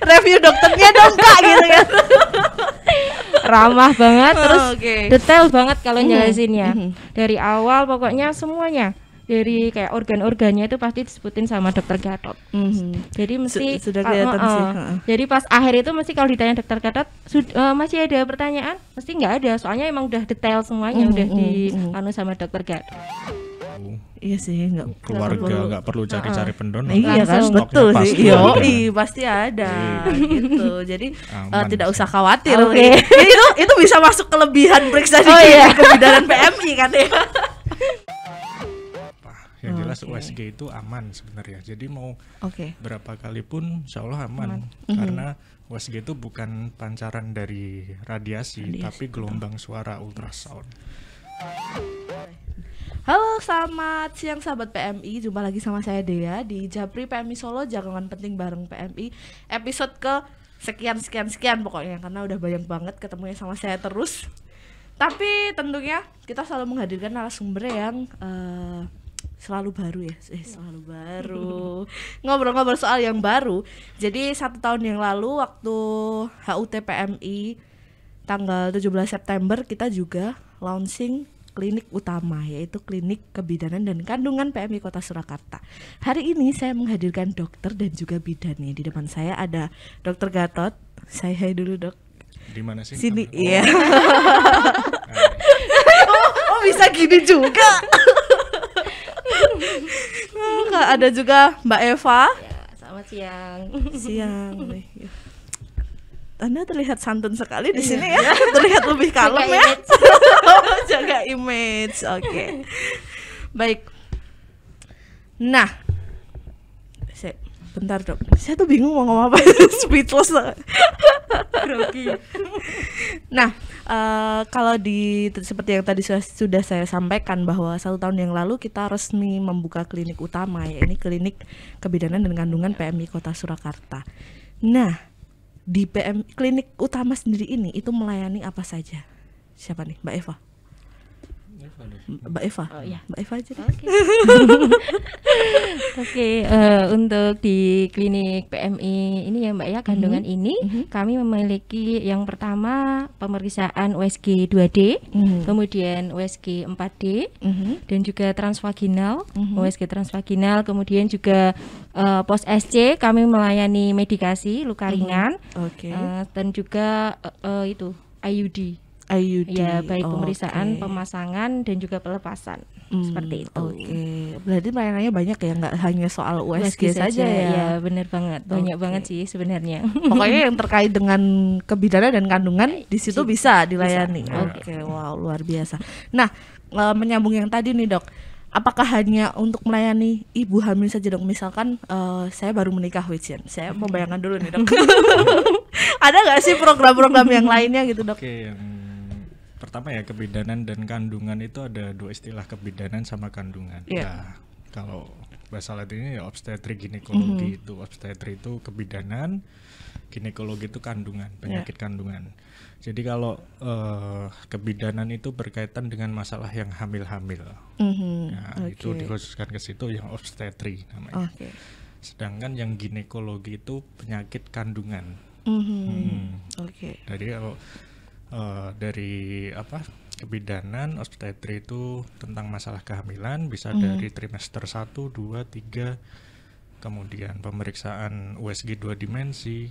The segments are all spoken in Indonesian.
review dokternya dong Kak gitu kan. Ramah banget, terus Okay. detail banget kalau jelasinnya. Dari awal pokoknya semuanya. Dari kayak organ-organnya itu pasti disebutin sama dokter Gatot. Jadi mesti Sudah kelihatan sih. Jadi pas akhir itu mesti kalau ditanya dokter Gatot masih ada pertanyaan, mesti nggak ada. Soalnya emang udah detail semuanya udah di anu sama dokter Gatot. Iya sih, keluarga nggak perlu cari-cari pendonor. Iya kan, Langsung. betul Stoknya sih. pasti Pasti ada gitu. Jadi Aman tidak sih. usah khawatir. Oke. Itu bisa masuk kelebihan periksa di kebidanan PMI kan ya. Yang jelas USG itu aman sebenarnya. Jadi mau Oke. berapa kali pun insya Allah aman. Karena USG itu bukan pancaran dari radiasi. Tapi gelombang suara ultrasound. Halo, selamat siang sahabat PMI. Jumpa lagi sama saya Dea di Japri PMI Solo, Jangan Penting Bareng PMI. Episode ke sekian pokoknya, karena udah banyak banget ketemunya sama saya terus. Tapi tentunya kita selalu menghadirkan narasumber yang selalu baru ya, selalu baru. Ngobrol-ngobrol soal yang baru. Jadi 1 tahun yang lalu waktu HUT PMI tanggal 17 September kita juga launching klinik utama, yaitu klinik kebidanan dan kandungan PMI Kota Surakarta. Hari ini saya menghadirkan dokter dan juga bidannya. Di depan saya ada Dokter Gatot. Saya hai dulu dok. Di mana sih? Sini, iya. Oh bisa gini juga. Ada juga Mbak Eva. Ya, selamat siang. Siang. Anda terlihat santun sekali di sini ya. Terlihat lebih kalem ya. Jaga image. Oke. Baik. Nah, bentar dok. Saya tuh bingung mau ngomong apa. Speechless. Nah, kalau seperti yang tadi sudah saya sampaikan bahwa 1 tahun yang lalu kita resmi membuka klinik utama, ya ini klinik kebidanan dan kandungan PMI Kota Surakarta. Nah, di klinik utama sendiri ini itu melayani apa saja? Siapa nih, Mbak Eva? Mbak Eva. Oh iya. Mbak Eva aja. Oke, untuk di klinik PMI ini ya Mbak ya, kandungan ini kami memiliki yang pertama pemeriksaan USG 2D, kemudian USG 4D, dan juga transvaginal, USG transvaginal, kemudian juga pos SC kami melayani medikasi luka ringan, dan juga itu IUD. Ya, baik pemeriksaan, pemasangan dan juga pelepasan. Seperti itu. Berarti pelayanannya banyak ya, nggak hanya soal USG saja ya. Ya, benar banget. Banyak banget sih sebenarnya. Pokoknya yang terkait dengan kebidanan dan kandungan di situ bisa dilayani. Oke, wow, luar biasa. Nah, menyambung yang tadi nih, Dok. Apakah hanya untuk melayani ibu hamil saja, Dok? Misalkan saya baru menikah, saya mau bayangkan dulu nih, Dok. Ada nggak sih program-program yang lainnya gitu, Dok? Oke, yang pertama ya, kebidanan dan kandungan itu ada 2 istilah, kebidanan sama kandungan. Nah, kalau bahasa latinnya ya obstetri ginekologi. Itu obstetri itu kebidanan, ginekologi itu kandungan, penyakit kandungan. Jadi kalau kebidanan itu berkaitan dengan masalah yang hamil-hamil. Nah, itu dikhususkan ke situ yang obstetri namanya. Sedangkan yang ginekologi itu penyakit kandungan. Jadi kalau dari kebidanan, obstetri itu tentang masalah kehamilan, bisa dari trimester 1, 2, 3, kemudian pemeriksaan USG 2 dimensi,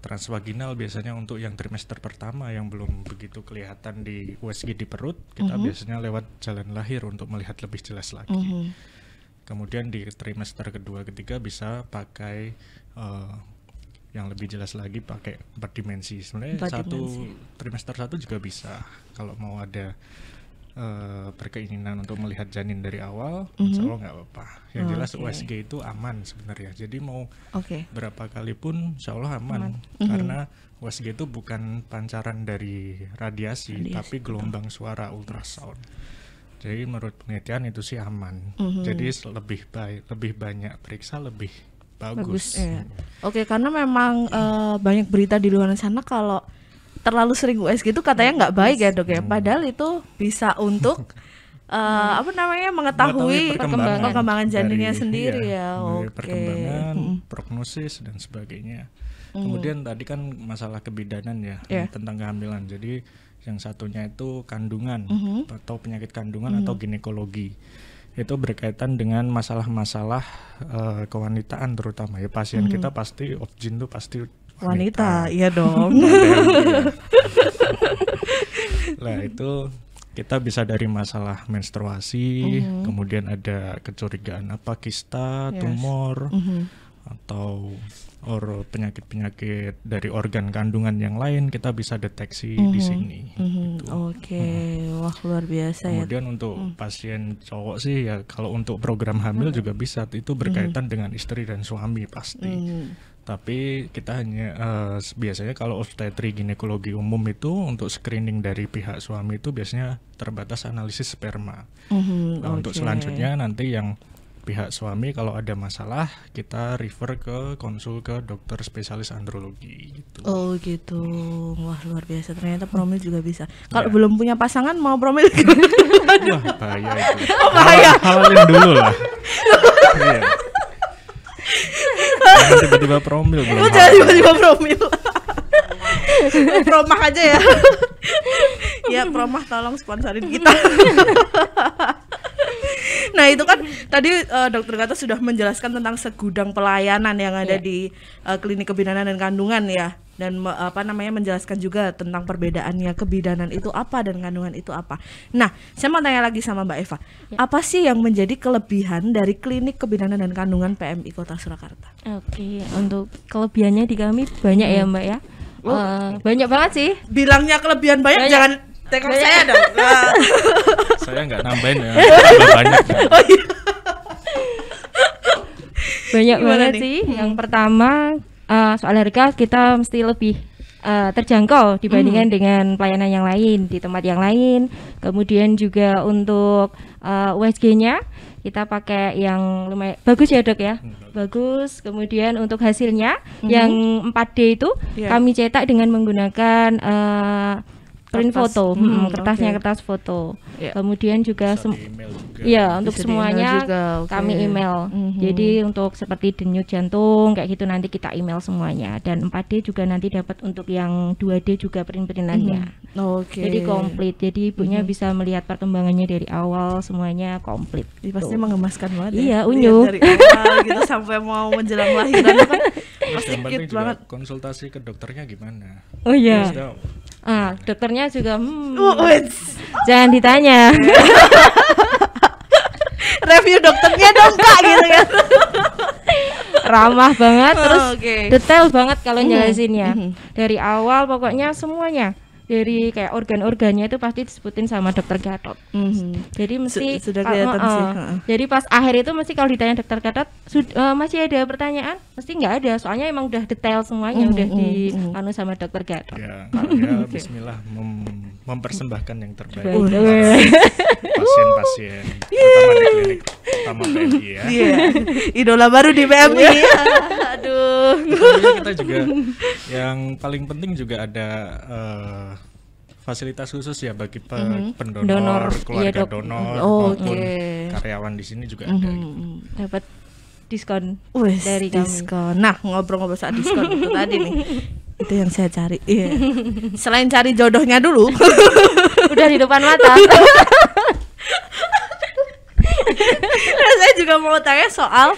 transvaginal biasanya untuk yang trimester pertama yang belum begitu kelihatan di USG di perut, kita biasanya lewat jalan lahir untuk melihat lebih jelas lagi. Kemudian di trimester kedua, ketiga bisa pakai yang lebih jelas lagi pakai 4 dimensi. Sebenarnya trimester 1 juga bisa kalau mau ada berkeinginan untuk melihat janin dari awal, insya Allah nggak apa-apa. Yang jelas USG itu aman sebenarnya. Jadi mau berapa kali pun insya Allah aman. Karena USG itu bukan pancaran dari radiasi. Tapi gelombang suara ultrasound. Jadi menurut penelitian itu sih aman. Jadi lebih banyak periksa lebih bagus. Oke, karena memang banyak berita di luar sana kalau terlalu sering USG itu katanya nggak baik ya, Dok ya. Padahal itu bisa untuk mengetahui perkembangan janinnya sendiri ya. Perkembangan, prognosis dan sebagainya. Kemudian tadi kan masalah kebidanan ya, tentang kehamilan. Jadi yang satunya itu kandungan atau penyakit kandungan atau ginekologi. Itu berkaitan dengan masalah-masalah kewanitaan terutama ya. Pasien kita pasti objin tuh pasti wanita, iya dong. Lah itu kita bisa dari masalah menstruasi, kemudian ada kecurigaan apa kista, tumor, atau penyakit-penyakit dari organ kandungan yang lain kita bisa deteksi di sini. Gitu. Wah luar biasa. Kemudian untuk pasien cowok sih ya, kalau untuk program hamil juga bisa, itu berkaitan dengan istri dan suami pasti. Tapi kita hanya biasanya kalau obstetri ginekologi umum itu untuk screening dari pihak suami itu biasanya terbatas analisis sperma. Nah, untuk selanjutnya nanti yang pihak suami kalau ada masalah kita refer ke konsul ke dokter spesialis andrologi gitu. Oh gitu. Wah luar biasa, ternyata promil juga bisa. Kalau belum punya pasangan mau promil gimana? Wah bahaya itu. Bahaya. Halalin dulu lah. Iya. Jangan tiba-tiba promil belum. Jangan tiba-tiba promil. Promah aja ya. Ya Promah tolong sponsorin kita. Nah itu kan tadi Dokter Gata sudah menjelaskan tentang segudang pelayanan yang ada di klinik kebidanan dan kandungan ya, dan menjelaskan juga tentang perbedaannya kebidanan itu apa dan kandungan itu apa. Nah saya mau tanya lagi sama Mbak Eva, apa sih yang menjadi kelebihan dari klinik kebidanan dan kandungan PMI Kota Surakarta? Oke, untuk kelebihannya di kami banyak ya Mbak ya. Banyak banget sih. Bilangnya kelebihan banyak. Jangan tengok saya dong. Saya nggak nambahin ya, banyak ya. Banyak banget sih. Yang pertama soal harga kita mesti lebih terjangkau dibandingkan dengan pelayanan yang lain di tempat yang lain. Kemudian juga untuk USG-nya kita pakai yang lumayan bagus ya Dok ya, bagus. Kemudian untuk hasilnya yang 4D itu kami cetak dengan menggunakan print foto, kertasnya kertas foto. Kemudian juga untuk bisa semuanya juga, kami email. Jadi untuk seperti denyut jantung kayak gitu nanti kita email semuanya. Dan 4D juga nanti dapat untuk yang 2D juga print-printannya. Jadi komplit. Jadi ibunya bisa melihat perkembangannya dari awal semuanya komplit. Pasti mengemaskan banget. Iya, unyu. Dari awal gitu sampai mau menjelang lahiran kan pasti cute banget. Konsultasi ke dokternya gimana? Oh iya. Dokternya juga jangan ditanya. Review dokternya dong Kak gitu kan. Ramah banget, terus detail banget kalau jelasinnya. Dari awal pokoknya semuanya. Dari kayak organ-organnya itu pasti disebutin sama Dokter Gatot. Jadi mesti sudah kelihatan sih. Jadi pas akhir itu mesti kalau ditanya Dokter Gatot masih ada pertanyaan, mesti nggak ada. Soalnya emang udah detail semuanya udah di sama Dokter Gatot. Ya, bismillah mempersembahkan yang terbaik pasien-pasien terutama di klinik utama PMI ya. Idola baru di PMI. Aduh. Kita juga yang paling penting juga ada fasilitas khusus ya bagi pendonor, keluarga donor maupun karyawan di sini juga ada. Dapat diskon dari diskon. Nah, ngobrol-ngobrol soal diskon itu tadi nih. Itu yang saya cari. Selain cari jodohnya dulu, udah di depan mata. Nah, saya juga mau tanya soal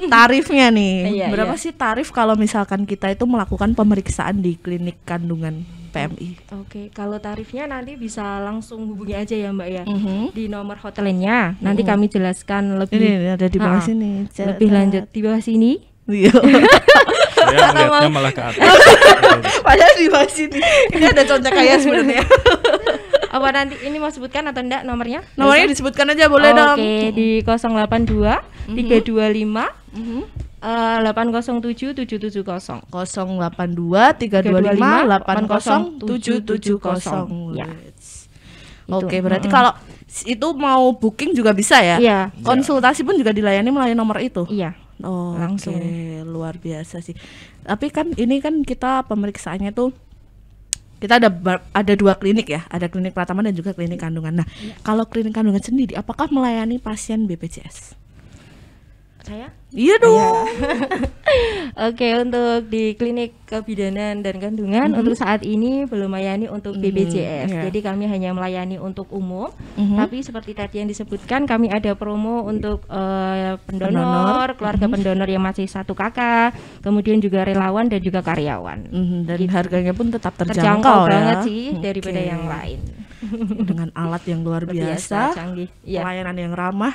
tarifnya nih. Berapa sih tarif kalau misalkan kita itu melakukan pemeriksaan di klinik kandungan PMI? Oke, kalau tarifnya nanti bisa langsung hubungi aja ya Mbak ya. Di nomor hotline-nya. Nanti kami jelaskan lebih. Ini ada di bawah sini. Lebih lanjut di bawah sini. Saya melihatnya malah ke atas. Padahal di bawah sini. Ini ada contoh kayak sebenarnya. Apa nanti ini mau sebutkan atau enggak nomornya? Nomornya disebutkan aja boleh dong. Oke, di 082 325 807 770. 082 325 80770. Ya. Oke, berarti kalau itu mau booking juga bisa ya? Iya. Konsultasi pun juga dilayani melalui nomor itu? Iya. Langsung. Luar biasa sih. Tapi kan ini kan kita pemeriksaannya tuh kita ada 2 klinik ya, ada klinik Pratama dan juga klinik kandungan. Nah, kalau klinik kandungan sendiri, apakah melayani pasien BPJS? Saya? Iya dong. Oke, untuk di klinik kebidanan dan kandungan untuk saat ini belum melayani untuk BPJS. Jadi kami hanya melayani untuk umum. Tapi seperti tadi yang disebutkan, kami ada promo untuk pendonor, keluarga pendonor yang masih 1 kakak, kemudian juga relawan dan juga karyawan. Dan Gitu. harganya pun tetap terjangkau ya. banget sih daripada yang lain. Dengan alat yang luar biasa, canggih. Ya. pelayanan yang ramah,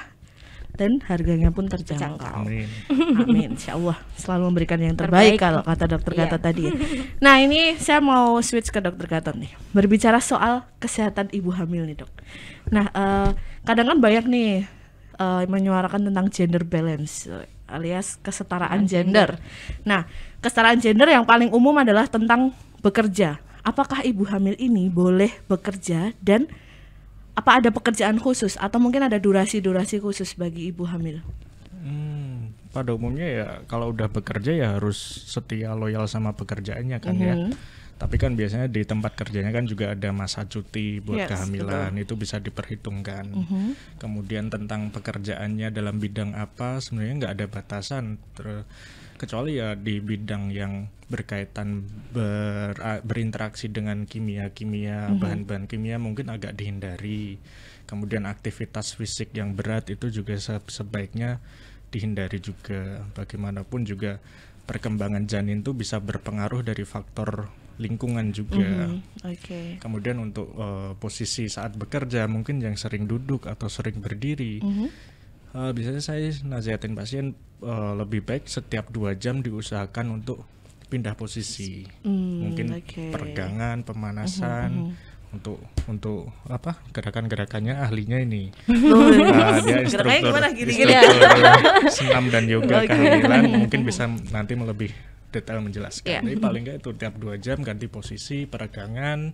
dan harganya pun terjangkau. Amin. Amin, insya Allah selalu memberikan yang terbaik kalau kata dokter Gatot tadi. Nah ini saya mau switch ke dokter Gatot nih, berbicara soal kesehatan ibu hamil nih dok. Nah kadang kan banyak nih menyuarakan tentang gender balance alias kesetaraan gender. Nah kesetaraan gender yang paling umum adalah tentang bekerja. Apakah ibu hamil ini boleh bekerja dan apa ada pekerjaan khusus atau mungkin ada durasi-durasi khusus bagi ibu hamil? Pada umumnya ya kalau udah bekerja ya harus setia loyal sama pekerjaannya kan ya. Tapi kan biasanya di tempat kerjanya kan juga ada masa cuti buat kehamilan, itu bisa diperhitungkan. Kemudian tentang pekerjaannya dalam bidang apa sebenarnya nggak ada batasan, kecuali ya di bidang yang berkaitan berinteraksi dengan kimia, bahan-bahan kimia mungkin agak dihindari. Kemudian aktivitas fisik yang berat itu juga sebaiknya dihindari juga. Bagaimanapun juga perkembangan janin itu bisa berpengaruh dari faktor lingkungan juga. Kemudian untuk posisi saat bekerja mungkin yang sering duduk atau sering berdiri, biasanya saya nasihatin pasien lebih baik setiap 2 jam diusahakan untuk pindah posisi, mungkin peregangan, pemanasan. Untuk apa gerakan-gerakannya ahlinya ini. Dia instruktur senam dan yoga kehamilan, mungkin bisa nanti lebih detail menjelaskan. Jadi paling nggak itu tiap 2 jam ganti posisi, peregangan.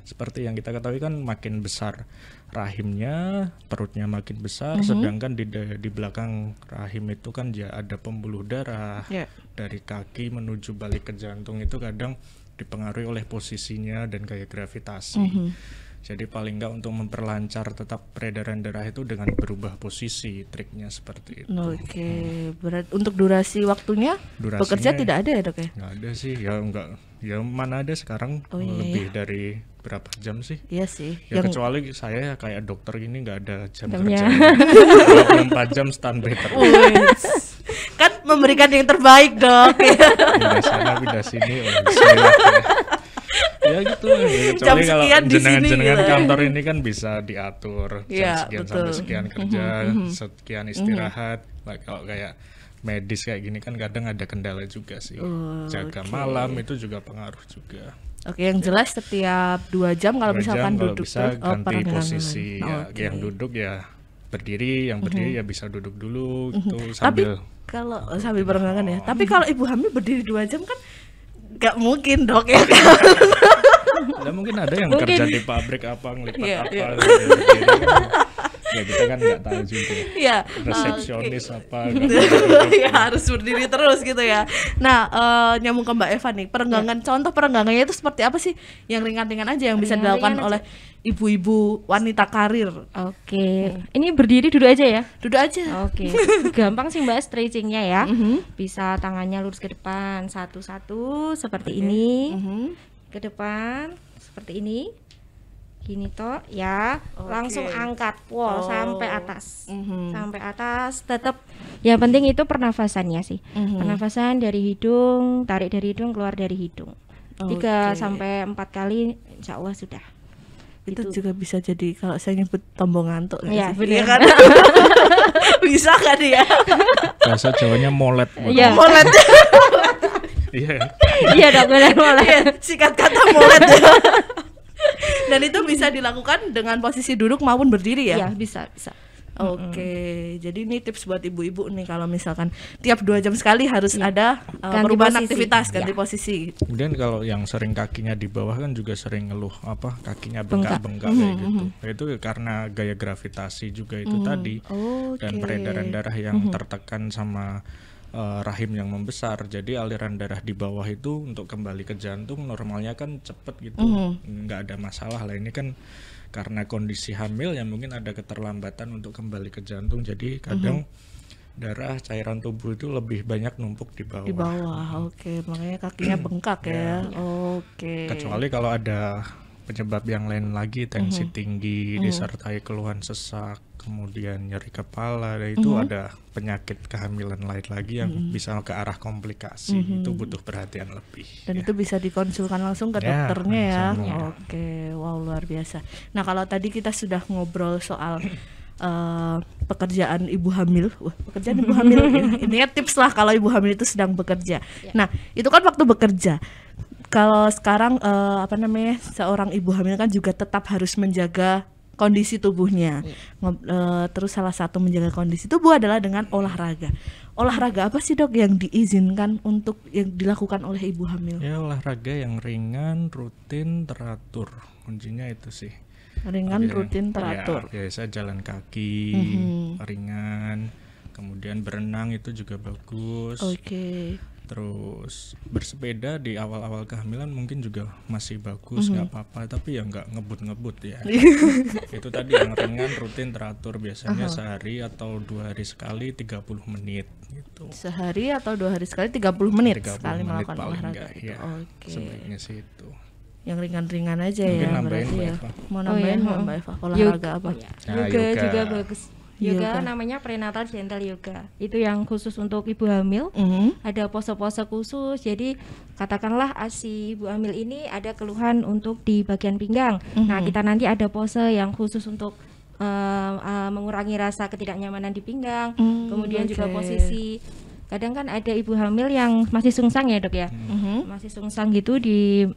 Seperti yang kita ketahui kan makin besar rahimnya, perutnya makin besar, sedangkan di belakang rahim itu kan ya ada pembuluh darah. Dari kaki menuju balik ke jantung itu kadang dipengaruhi oleh posisinya dan gaya gravitasi. Jadi paling nggak untuk memperlancar tetap peredaran darah itu dengan berubah posisi, triknya seperti itu. Berat untuk durasi waktunya bekerja tidak ada ya dok ya? Nggak ada sih, ya mana ada sekarang lebih dari berapa jam sih? Iya sih. Ya kecuali saya kayak dokter ini nggak ada jam kerja. 24 jam standby terus. Kan memberikan yang terbaik dok. Pindah sana pindah sini, bismillah ya gitu. Kecuali kalau jenengan kantor ini kan bisa diatur jam sekian sampai sekian kerja, sekian istirahat. Kalau kayak medis kayak gini kan kadang ada kendala juga sih. Jaga malam itu juga pengaruh juga. Yang jelas setiap 2 jam kalau misalkan kalau duduk bisa ganti posisi. Yang duduk ya berdiri, yang berdiri ya bisa duduk dulu gitu sambil. Tapi kalau sambil berengangan ya. Tapi kalau ibu hamil berdiri 2 jam kan nggak mungkin dok ya kan? Ya mungkin ada yang kerja di pabrik apa ngelipat apa. Ya kita kan nggak tahu juga. Resepsionis apa. Ya harus berdiri terus gitu ya. Nah nyambung ke Mbak Eva nih, perenggangan contoh perenggangannya itu seperti apa sih? Yang ringan-ringan aja yang bisa dilakukan oleh ibu-ibu wanita karir. Ini berdiri duduk aja ya? Duduk aja. Gampang sih Mbak stretchingnya ya. Bisa tangannya lurus ke depan satu-satu seperti ini. Ke depan seperti ini. Gini toh ya, langsung angkat sampai atas. Sampai atas, tetap yang penting itu pernafasannya sih. Pernafasan dari hidung, tarik dari hidung, keluar dari hidung. 3 sampai 4 kali insya Allah sudah. Itu juga bisa jadi kalau saya nyebut tombol ngantuk. Iya benar kan. Bisa kan ya? Bahasa Jawanya molet. Iya. Molet. Iya dok, benar molet. Sikat kata molet. Dan itu bisa dilakukan dengan posisi duduk maupun berdiri ya? Iya bisa. Jadi ini tips buat ibu-ibu nih kalau misalkan tiap 2 jam sekali harus ada perubahan aktivitas, ganti posisi. Kemudian kalau yang sering kakinya di bawah kan juga sering ngeluh kakinya bengkak-bengkak kayak gitu. Itu karena gaya gravitasi juga itu tadi dan peredaran darah yang tertekan sama rahim yang membesar. Jadi aliran darah di bawah itu untuk kembali ke jantung normalnya kan cepet gitu, nggak ada masalah lah. Ini kan karena kondisi hamil yang mungkin ada keterlambatan untuk kembali ke jantung. Jadi kadang darah, cairan tubuh itu lebih banyak numpuk di bawah. Di bawah, oke. Makanya kakinya bengkak ya. Oke. Kecuali kalau ada penyebab yang lain lagi, tensi tinggi disertai keluhan sesak, kemudian nyeri kepala, dan itu ada penyakit kehamilan lain lagi yang bisa ke arah komplikasi. Itu butuh perhatian lebih. Dan itu bisa dikonsulkan langsung ke dokternya ya. Oke, wow, luar biasa. Nah, kalau tadi kita sudah ngobrol soal pekerjaan ibu hamil. Pekerjaan ibu hamil ini ya tips lah kalau ibu hamil itu sedang bekerja. Nah, itu kan waktu bekerja. Kalau sekarang seorang ibu hamil kan juga tetap harus menjaga kondisi tubuhnya. Terus salah satu menjaga kondisi tubuh adalah dengan olahraga. Olahraga apa sih dok yang diizinkan untuk yang dilakukan oleh ibu hamil? Ya, olahraga yang ringan, rutin, teratur. Kuncinya itu sih. Ringan, rutin, teratur. Ya, biasa jalan kaki, ringan. Kemudian berenang itu juga bagus. Oke. Terus bersepeda di awal-awal kehamilan mungkin juga masih bagus, nggak apa-apa, tapi ya nggak ngebut-ngebut ya. Itu tadi yang ringan, rutin, teratur, biasanya sehari atau 2 hari sekali 30 menit gitu. Sehari atau 2 hari sekali 30 menit 30 sekali menit melakukan paling olahraga enggak, gitu. ya. Oke. Sebaiknya sih itu. Yang ringan-ringan aja Mungkin ya nambahin berarti Mbak ya. Eva. Mau nambahin Mbak Eva olahraga apa? Yoga juga bagus. Yoga Yoga. namanya prenatal gentle yoga. Itu yang khusus untuk ibu hamil. Ada pose-pose khusus. Jadi katakanlah si ibu hamil ini ada keluhan untuk di bagian pinggang. Nah, kita nanti ada pose yang khusus untuk mengurangi rasa ketidaknyamanan di pinggang. Kemudian juga posisi. Kadang kan ada ibu hamil yang masih sungsang ya, Dok ya. Masih sungsang gitu di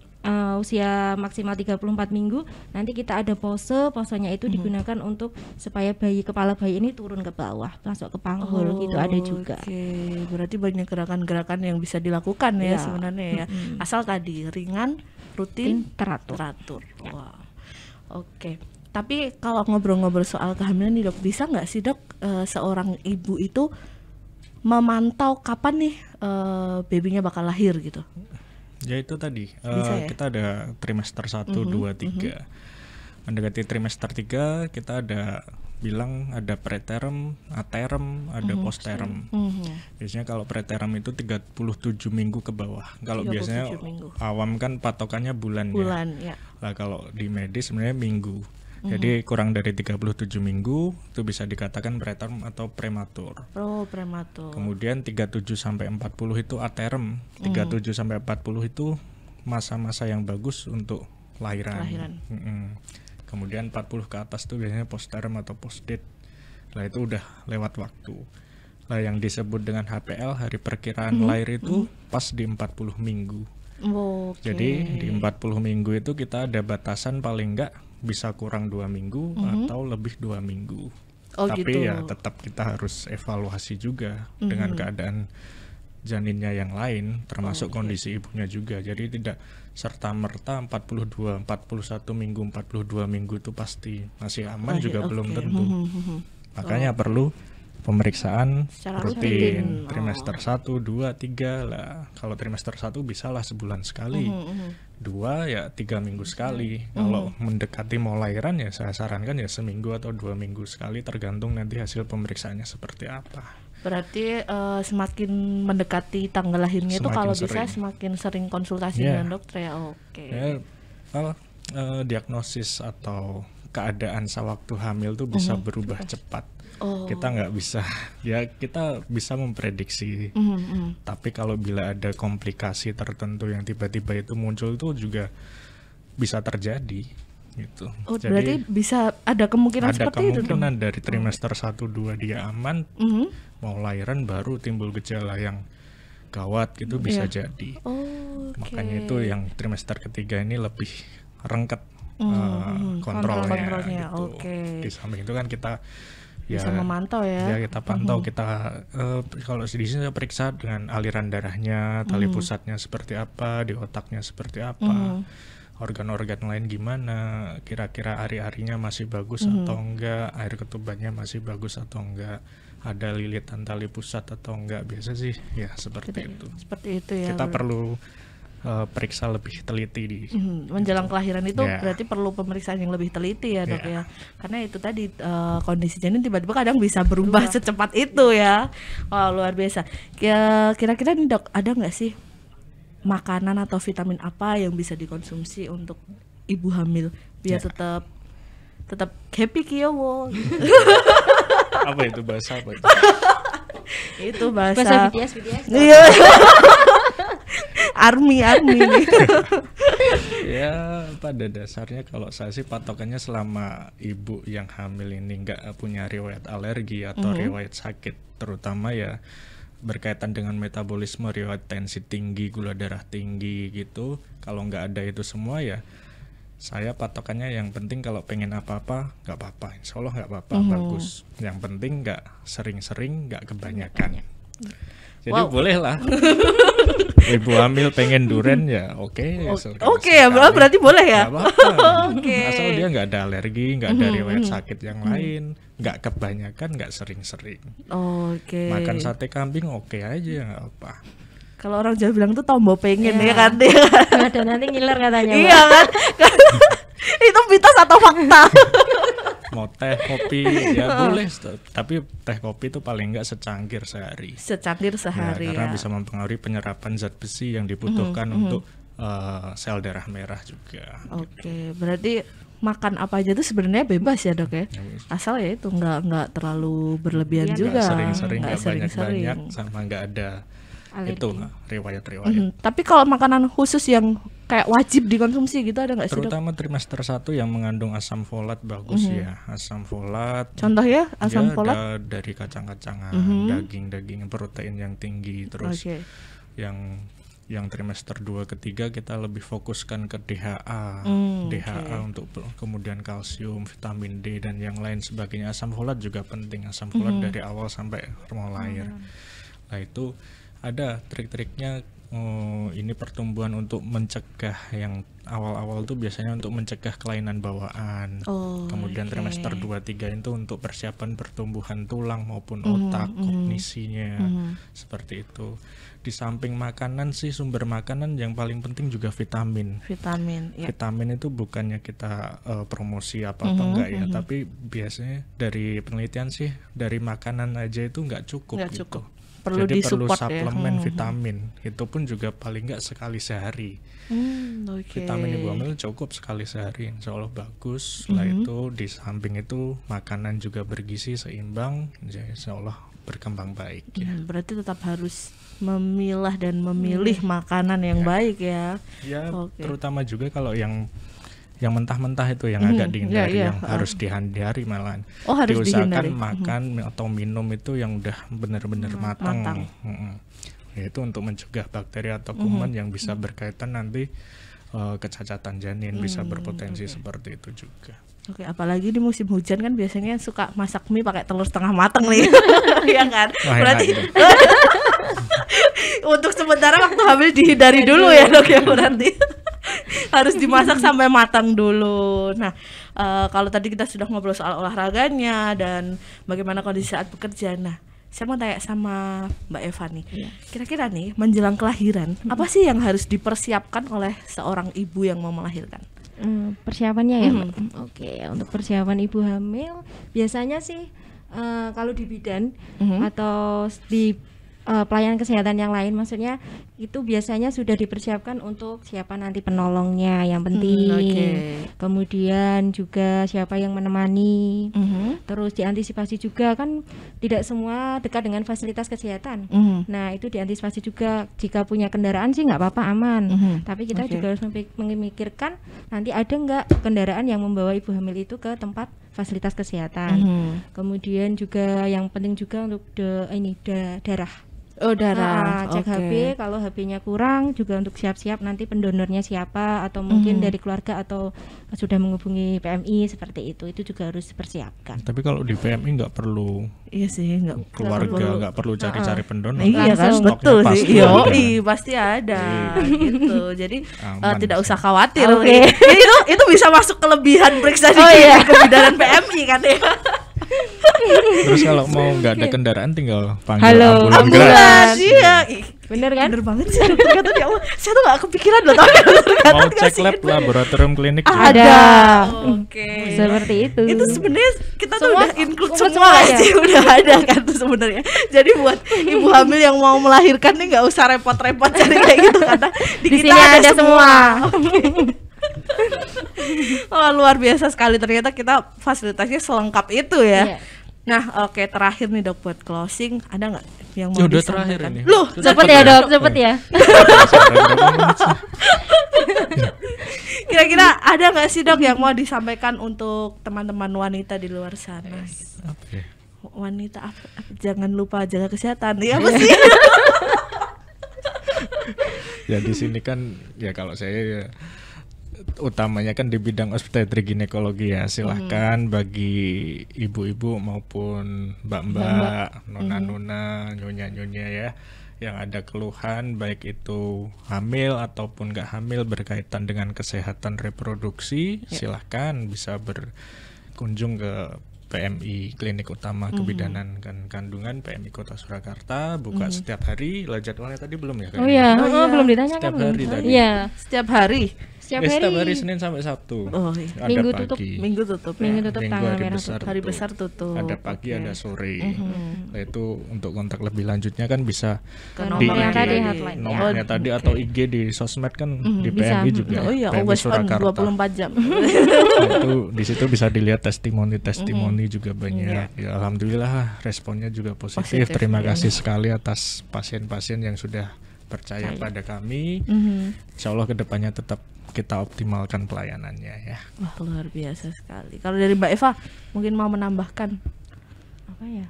usia maksimal 34 minggu. Nanti kita ada posenya itu digunakan untuk supaya kepala bayi ini turun ke bawah, masuk ke panggul gitu, ada juga. Oke, berarti banyak gerakan-gerakan yang bisa dilakukan ya sebenarnya ya. Asal tadi ringan, rutin, teratur. Wow. Oke. Tapi kalau ngobrol-ngobrol soal kehamilan nih dok, bisa nggak sih dok seorang ibu itu memantau kapan nih babynya bakal lahir gitu? Ya itu tadi, ya? kita ada trimester 1, 2, 3. Mendekati trimester 3 kita ada bilang ada preterm, aterm, ada postterm. Biasanya kalau preterm itu 37 minggu ke bawah. Kalau biasanya awam kan patokannya bulan ya. Lah kalau di medis sebenarnya minggu. Jadi kurang dari 37 minggu itu bisa dikatakan preterm atau prematur. Oh, prematur. Kemudian 37 sampai 40 itu aterm. 37 sampai 40 itu masa-masa yang bagus untuk lahiran. Kemudian 40 ke atas itu biasanya postterm atau postdate. Lah itu udah lewat waktu. Lah yang disebut dengan HPL, hari perkiraan lahir itu pas di 40 minggu. Jadi di 40 minggu itu kita ada batasan paling enggak bisa kurang 2 minggu atau lebih 2 minggu. Tapi gitu. Ya tetap kita harus evaluasi juga dengan keadaan janinnya yang lain, termasuk kondisi ibunya juga. Jadi tidak serta-merta 41 minggu, 42 minggu itu pasti masih aman juga belum tentu. Makanya perlu pemeriksaan rutin. Trimester 1, 2, 3 lah. Kalau trimester 1 bisalah sebulan sekali. 2 ya 3 minggu sekali. Kalau mendekati mau lahiran ya saya sarankan ya seminggu atau 2 minggu sekali, tergantung nanti hasil pemeriksaannya seperti apa. Berarti semakin mendekati tanggal lahirnya itu kalau bisa semakin sering konsultasi dengan dokter ya. Oke. Ya, diagnosis atau keadaan sewaktu hamil tuh bisa berubah cepat. Kita nggak bisa, ya kita bisa memprediksi. Tapi kalau bila ada komplikasi tertentu yang tiba-tiba itu muncul itu juga bisa terjadi gitu. Jadi berarti bisa ada kemungkinan seperti itu dong? Ada kemungkinan dari trimester 1-2 dia aman, mau lahiran baru timbul gejala yang gawat gitu bisa jadi. Makanya itu yang trimester ketiga ini lebih rengket kontrolnya gitu. Di samping itu kan kita bisa memantau ya. Ya kita pantau, kita kalau di sini saya periksa dengan aliran darahnya, tali pusatnya seperti apa, di otaknya seperti apa, organ-organ lain gimana, kira-kira ari-arinya masih bagus atau enggak, air ketubannya masih bagus atau enggak, ada lilitan tali pusat atau enggak. Biasa sih ya seperti itu. Seperti itu ya. Kita perlu periksa lebih teliti di menjelang kelahiran itu Ya. berarti perlu pemeriksaan yang lebih teliti ya dok ya, karena itu tadi kondisi janin tiba-tiba kadang bisa berubah secepat itu ya. Wah luar biasa. Kira-kira nih dok, ada nggak sih makanan atau vitamin apa yang bisa dikonsumsi untuk ibu hamil biar tetap happy kiyowo? apa itu bahasa apa itu? Itu bahasa BTS. Iya. army nih. Ya pada dasarnya kalau saya sih patokannya selama ibu yang hamil ini nggak punya riwayat alergi atau riwayat sakit, terutama ya berkaitan dengan metabolisme, riwayat tensi tinggi, gula darah tinggi gitu, kalau nggak ada itu semua ya saya patokannya yang penting kalau pengen apa-apa nggak apa-apa, insya Allah nggak apa-apa, bagus. Yang penting nggak sering-sering, nggak kebanyakan. Jadi boleh lah. Ibu hamil pengen durian ya oke Ya berarti boleh ya. Nggak apa-apa. Asal dia nggak ada alergi, nggak ada riwayat sakit yang lain, nggak kebanyakan, nggak sering-sering. Makan sate kambing oke aja, nggak apa. Kalau orang Jawa bilang tuh tombo pengen ya kan dia. Ada nanti ngiler katanya. Iya kan. Itu mitos atau fakta? Mau teh kopi ya boleh, tapi teh kopi itu paling nggak secangkir sehari. Karena bisa mempengaruhi penyerapan zat besi yang dibutuhkan untuk sel darah merah juga. Berarti makan apa aja tuh sebenarnya bebas ya dok ya, asal ya itu nggak terlalu berlebihan juga, nggak sering-sering, nggak banyak-banyak, sama nggak ada alergi. Itu riwayat-riwayat. Tapi kalau makanan khusus yang kayak wajib dikonsumsi gitu ada nggak sih dok? Terutama trimester 1 yang mengandung asam folat bagus ya. Asam folat. Contoh ya asam folat? Dari kacang-kacangan, daging-daging, protein yang tinggi. Terus yang trimester 2 ketiga kita lebih fokuskan ke DHA. DHA untuk kemudian kalsium, vitamin D dan yang lain sebagainya. Asam folat juga penting. Asam folat dari awal sampai mau lahir. Nah itu ada trik-triknya. Ini pertumbuhan untuk mencegah, yang awal-awal tuh biasanya untuk mencegah kelainan bawaan. Kemudian trimester 2-3 itu untuk persiapan pertumbuhan tulang maupun otak, kognisinya, seperti itu. Di samping makanan sih, sumber makanan yang paling penting juga vitamin. Vitamin itu bukannya kita promosi apa-apa enggak ya, tapi biasanya dari penelitian sih dari makanan aja itu nggak cukup. Jadi perlu suplemen vitamin, itu pun juga paling nggak sekali sehari. Vitamin ibu hamil cukup sekali sehari, insya Allah bagus. Setelah itu di samping itu makanan juga bergizi seimbang, insya Allah berkembang baik ya. Berarti tetap harus memilah dan memilih makanan yang baik ya. Terutama juga kalau yang mentah-mentah itu yang agak dihindari, yang harus dihindari malahan. Harus diusahakan dihindari. makan atau minum itu yang udah benar-benar matang. Itu untuk mencegah bakteri atau kuman yang bisa berkaitan nanti kecacatan janin, bisa berpotensi seperti itu juga. Apalagi di musim hujan kan biasanya suka masak mie pakai telur setengah matang nih. Iya kan? Berarti untuk sementara waktu hamil dihindari dulu ya dok ya, berarti harus dimasak sampai matang dulu. Nah, kalau tadi kita sudah ngobrol soal olahraganya dan bagaimana kondisi saat bekerja. Nah, saya mau tanya sama Mbak Eva nih. Kira-kira nih menjelang kelahiran, apa sih yang harus dipersiapkan oleh seorang ibu yang mau melahirkan? Persiapannya ya. Oke, untuk persiapan ibu hamil biasanya sih kalau di bidan atau di pelayanan kesehatan yang lain, maksudnya itu biasanya sudah dipersiapkan untuk siapa nanti penolongnya yang penting. Kemudian juga siapa yang menemani. Terus diantisipasi juga, kan tidak semua dekat dengan fasilitas kesehatan. Nah itu diantisipasi juga, jika punya kendaraan sih nggak apa-apa, aman. Tapi kita juga harus memikirkan nanti ada nggak kendaraan yang membawa ibu hamil itu ke tempat fasilitas kesehatan. Kemudian juga yang penting juga untuk darah. Cek HP, kalau HP-nya kurang juga untuk siap-siap nanti pendonornya siapa, atau mungkin dari keluarga atau sudah menghubungi PMI seperti itu juga harus dipersiapkan. Tapi kalau di PMI nggak perlu, keluarga nggak perlu cari-cari pendonor. Iya kan, betul sih. Pasti ada gitu. Jadi tidak usah khawatir. Itu bisa masuk kelebihan periksa di kebidanan PMI kan ya. Terus kalau mau nggak ada kendaraan tinggal panggil Halo, ambulan gratis. Ambulans, iya. Ih, Bener kan? bener banget sih dokter Gatot ya Allah. Saya tuh gak kepikiran loh tapi dokter Gatot Mau nggak cek sih lab gitu. laboratorium klinik juga. Ada. Oke. Seperti itu. Itu sebenarnya kita tuh Semua udah include semua semua ya? sih, udah ada kan tuh sebenarnya. Jadi buat ibu hamil yang mau melahirkan nih nggak usah repot-repot cari kayak gitu karena di Di kita sini ada semua. Oh, luar biasa sekali, ternyata kita fasilitasnya selengkap itu ya. Iya. Nah, oke, terakhir nih dok buat closing, ada nggak yang mau Ya udah disampaikan? terakhir ini. Loh, Cepet ya dok, cepet ya. kira-kira ada nggak sih dok yang mau disampaikan untuk teman-teman wanita di luar sana? Oke. Wanita jangan lupa jaga kesehatan. Ya apa sih? Ya di sini kan ya kalau saya ya, utamanya kan di bidang obstetrik ginekologi ya. Silahkan bagi ibu-ibu maupun mbak-mbak, nona-nona, nyonya-nyonya ya yang ada keluhan baik itu hamil ataupun nggak hamil berkaitan dengan kesehatan reproduksi, silahkan bisa berkunjung ke PMI Klinik Utama Kebidanan dan Kandungan PMI Kota Surakarta, buka setiap hari. Lah jadwalnya tadi belum ya? Oh iya, Oh iya. belum ditanyakan. Setiap belum. hari tadi. Iya, Setiap hari. setiap Setiap hari. hari Senin sampai Sabtu. Oh, iya. Ada Minggu pagi. tutup, Minggu tutup. Minggu Ya. tutup Minggu tanggal hari merah besar tutup. Hari besar tutup. Ada pagi, Oke. ada sore. Nah, itu untuk kontak lebih lanjutnya kan bisa Ke di nomornya IG, tadi, hotline. nomornya Oh, tadi oke. atau IG di sosmed kan di bisa. PMI juga. Oh iya, PMI always on Surakarta. 24 jam. Nah, itu di situ bisa dilihat testimoni juga banyak. Ya alhamdulillah responnya juga positif. Positif, Terima ya. kasih sekali atas pasien-pasien yang sudah percaya pada kami. Insya Allah kedepannya tetap kita optimalkan pelayanannya ya. Wah, luar biasa sekali. Kalau dari Mbak Eva mungkin mau menambahkan Apa ya?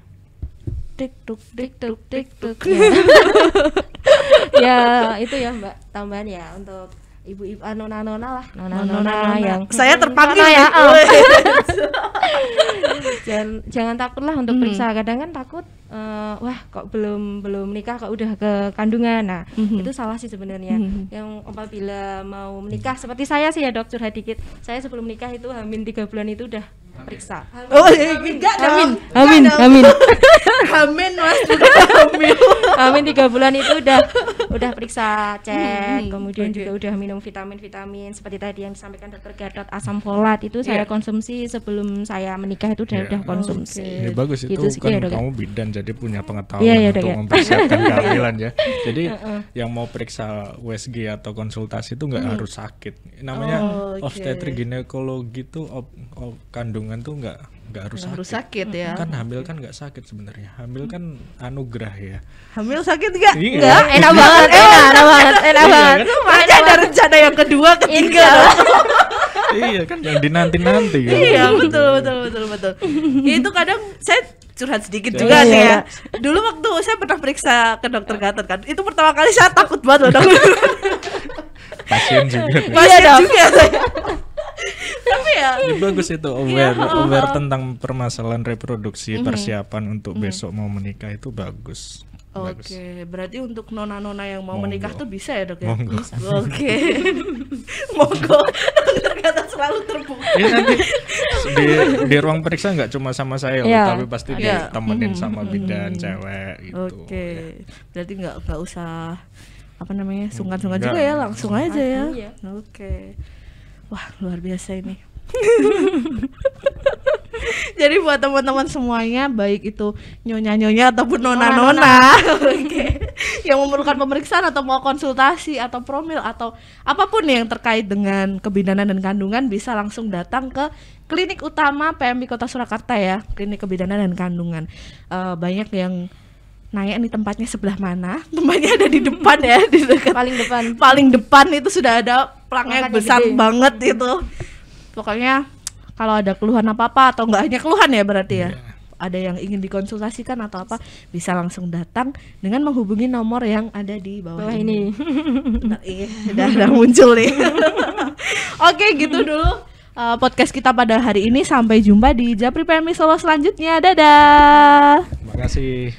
tik tuk. Ya itu ya Mbak, tambahan ya untuk ibu-ibu nona-nona lah, nona-nona yang saya terpanggil Nona ya. nih. Jangan takut lah untuk periksa. Kadang kan takut wah kok belum nikah kok udah ke kandungan. Nah, itu salah sih sebenarnya. Yang apabila mau menikah seperti saya sih ya dok, curhat dikit. Saya sebelum nikah itu hamil 3 bulan itu udah periksa. Oh, enggak dong. Amin. Amin Mas, bukan hamil. Amin 3 bulan itu udah periksa, cek, kemudian juga udah minum vitamin seperti tadi yang disampaikan dokter Gatot, asam folat itu saya konsumsi sebelum saya menikah itu udah konsumsi. Ya bagus itu Gitu sih, kan ya, Dok, ya. kamu bidan jadi punya pengetahuan Iya, untuk Dok, ya. mempersiapkan kehamilan ya. Jadi yang mau periksa USG atau konsultasi itu nggak harus sakit. Namanya Oh, oke. obstetrik ginekologi tuh kandungan tuh nggak harus Harus sakit. sakit ya. Kan hamil kan nggak sakit sebenarnya. Hamil kan anugerah ya. Hamil sakit enggak? Iya. Enggak. Enak banget, enak banget. Makanya ada rencana yang kedua, ketiga. Iya kan yang dinanti-nanti kan. Iya, betul. Ya, itu kadang saya curhat sedikit Iya. juga nih ya. Dulu waktu saya pernah periksa ke dokter Gatot kan, itu pertama kali saya takut banget loh dok. Pasien juga. Pasien juga saya. Tapi ya, Ya, bagus itu aware tentang permasalahan reproduksi, persiapan untuk besok mau menikah itu bagus. Bagus. oke, berarti untuk nona-nona yang mau Monggo. menikah tuh bisa ya dok ya? Monggo. Bisa. Oke. Monggo. Dokter Gatot selalu terbuka. Ini nanti di ruang periksa nggak cuma sama saya loh, Iya. tapi pasti Iya. ditemenin sama bidan cewek gitu. Oke. Berarti nggak usah apa namanya sungkan-sungkan Enggak. juga ya, langsung aja ya. Langsung, iya. Oke. Wah, luar biasa ini. Jadi buat teman-teman semuanya, baik itu nyonya-nyonya ataupun nona-nona, oke, yang memerlukan pemeriksaan atau mau konsultasi atau promil atau apapun yang terkait dengan kebidanan dan kandungan, bisa langsung datang ke Klinik Utama PMI Kota Surakarta ya, Klinik Kebidanan dan Kandungan. Banyak yang nanya nih tempatnya sebelah mana? Tempatnya ada di depan ya, di dekat Paling depan. paling depan itu sudah ada pelangnya Plakanya besar gede. banget itu. Pokoknya kalau ada keluhan apa-apa atau enggak hanya keluhan ya berarti ya. Ada yang ingin dikonsultasikan atau apa, bisa langsung datang dengan menghubungi nomor yang ada di bawah, Bawah ini. Bentar, iya, udah muncul nih. Oke, gitu dulu podcast kita pada hari ini. Sampai jumpa di Japri PMI Solo selanjutnya. Dadah. Terima kasih.